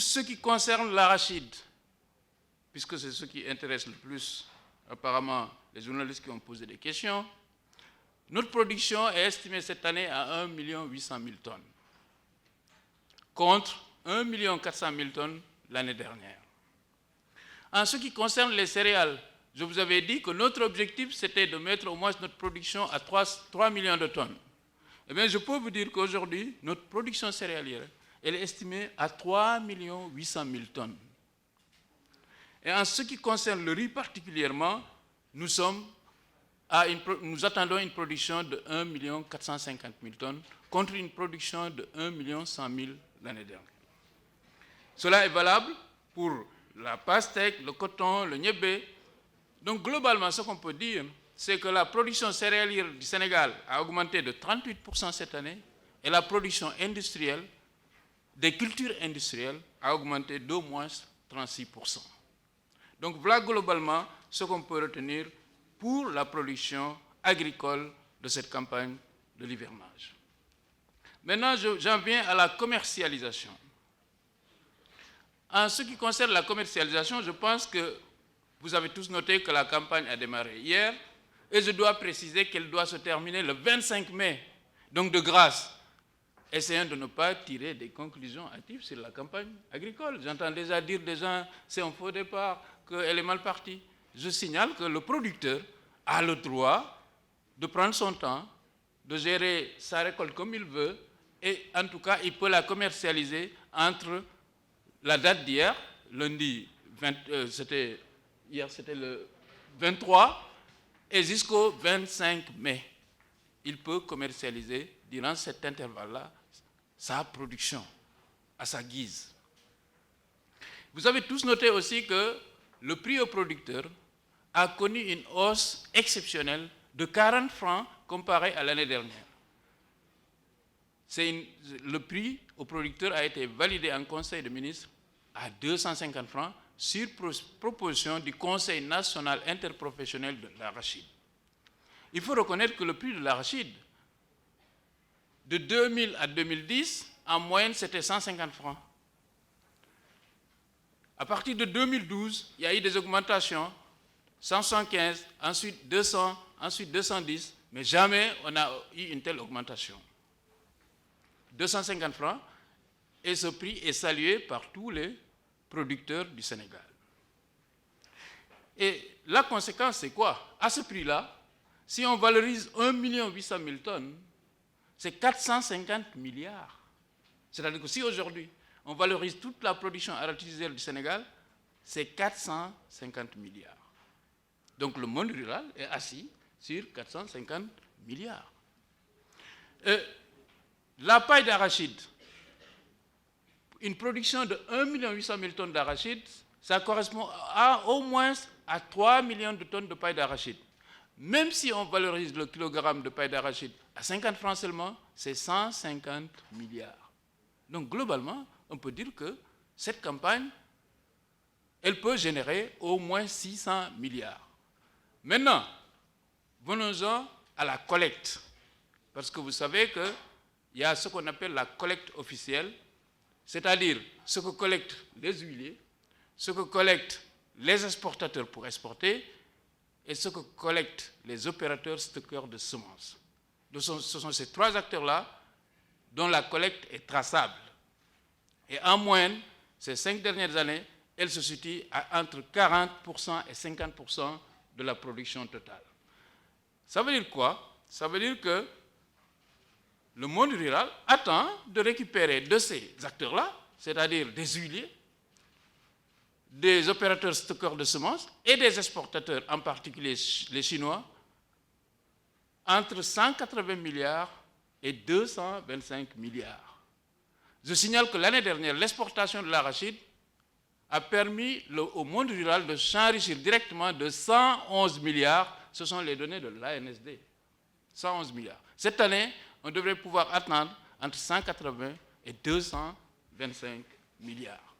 ce qui concerne l'arachide, puisque c'est ce qui intéresse le plus apparemment les journalistes qui ont posé des questions, notre production est estimée cette année à 1 800 000 tonnes, contre 1 400 000 tonnes l'année dernière. En ce qui concerne les céréales, je vous avais dit que notre objectif, c'était de mettre au moins notre production à 3 millions de tonnes. Eh bien, je peux vous dire qu'aujourd'hui, notre production céréalière, elle est estimée à 3 800 000 tonnes. Et en ce qui concerne le riz particulièrement, nous attendons une production de 1 450 000 tonnes contre une production de 1 100 000 l'année dernière. Cela est valable pour la pastèque, le coton, le niébé. Donc globalement, ce qu'on peut dire, c'est que la production céréalière du Sénégal a augmenté de 38% cette année et la production industrielle, des cultures industrielles, a augmenté d'au moins 36%. Donc voilà globalement ce qu'on peut retenir pour la production agricole de cette campagne de l'hivernage. Maintenant, j'en viens à la commercialisation. En ce qui concerne la commercialisation, je pense que vous avez tous noté que la campagne a démarré hier, et je dois préciser qu'elle doit se terminer le 25 mai. Donc de grâce, essayons de ne pas tirer des conclusions hâtives sur la campagne agricole. J'entends déjà dire des gens, c'est un faux départ, qu'elle est mal partie. Je signale que le producteur a le droit de prendre son temps, de gérer sa récolte comme il veut, et en tout cas, il peut la commercialiser entre la date d'hier, lundi, hier c'était le 23, et jusqu'au 25 mai. Il peut commercialiser durant cet intervalle-là sa production à sa guise. Vous avez tous noté aussi que le prix au producteur a connu une hausse exceptionnelle de 40 francs comparé à l'année dernière. Le prix au producteur a été validé en Conseil des ministres à 250 francs sur proposition du Conseil national interprofessionnel de l'arachide. Il faut reconnaître que le prix de l'arachide, de 2000 à 2010, en moyenne, c'était 150 francs. À partir de 2012, il y a eu des augmentations, 175, ensuite 200, ensuite 210, mais jamais on a eu une telle augmentation. 250 francs, et ce prix est salué par tous les producteurs du Sénégal. Et la conséquence, c'est quoi? À ce prix-là, si on valorise 1 800 000 tonnes, c'est 450 milliards. C'est-à-dire que si aujourd'hui, on valorise toute la production arachidière du Sénégal, c'est 450 milliards. Donc le monde rural est assis sur 450 milliards. La paille d'arachide, une production de 1 800 000 tonnes d'arachide, ça correspond au moins à 3 millions de tonnes de paille d'arachide. Même si on valorise le kilogramme de paille d'arachide à 50 francs seulement, c'est 150 milliards. Donc globalement, on peut dire que cette campagne, elle peut générer au moins 600 milliards. Maintenant, venons-en à la collecte. Parce que vous savez qu'il y a ce qu'on appelle la collecte officielle, c'est-à-dire ce que collectent les huiliers, ce que collectent les exportateurs pour exporter et ce que collectent les opérateurs stockeurs de semences. Ce sont ces trois acteurs-là dont la collecte est traçable. Et en moyenne, ces 5 dernières années, elle se situe entre 40% et 50% de la production totale. Ça veut dire quoi? Ça veut dire que le monde rural attend de récupérer de ces acteurs-là, c'est-à-dire des huiliers, des opérateurs stockeurs de semences et des exportateurs, en particulier les Chinois, entre 180 milliards et 225 milliards. Je signale que l'année dernière, l'exportation de l'arachide a permis au monde rural de s'enrichir directement de 111 milliards. Ce sont les données de l'ANSD. 111 milliards. Cette année, on devrait pouvoir attendre entre 180 et 225 milliards.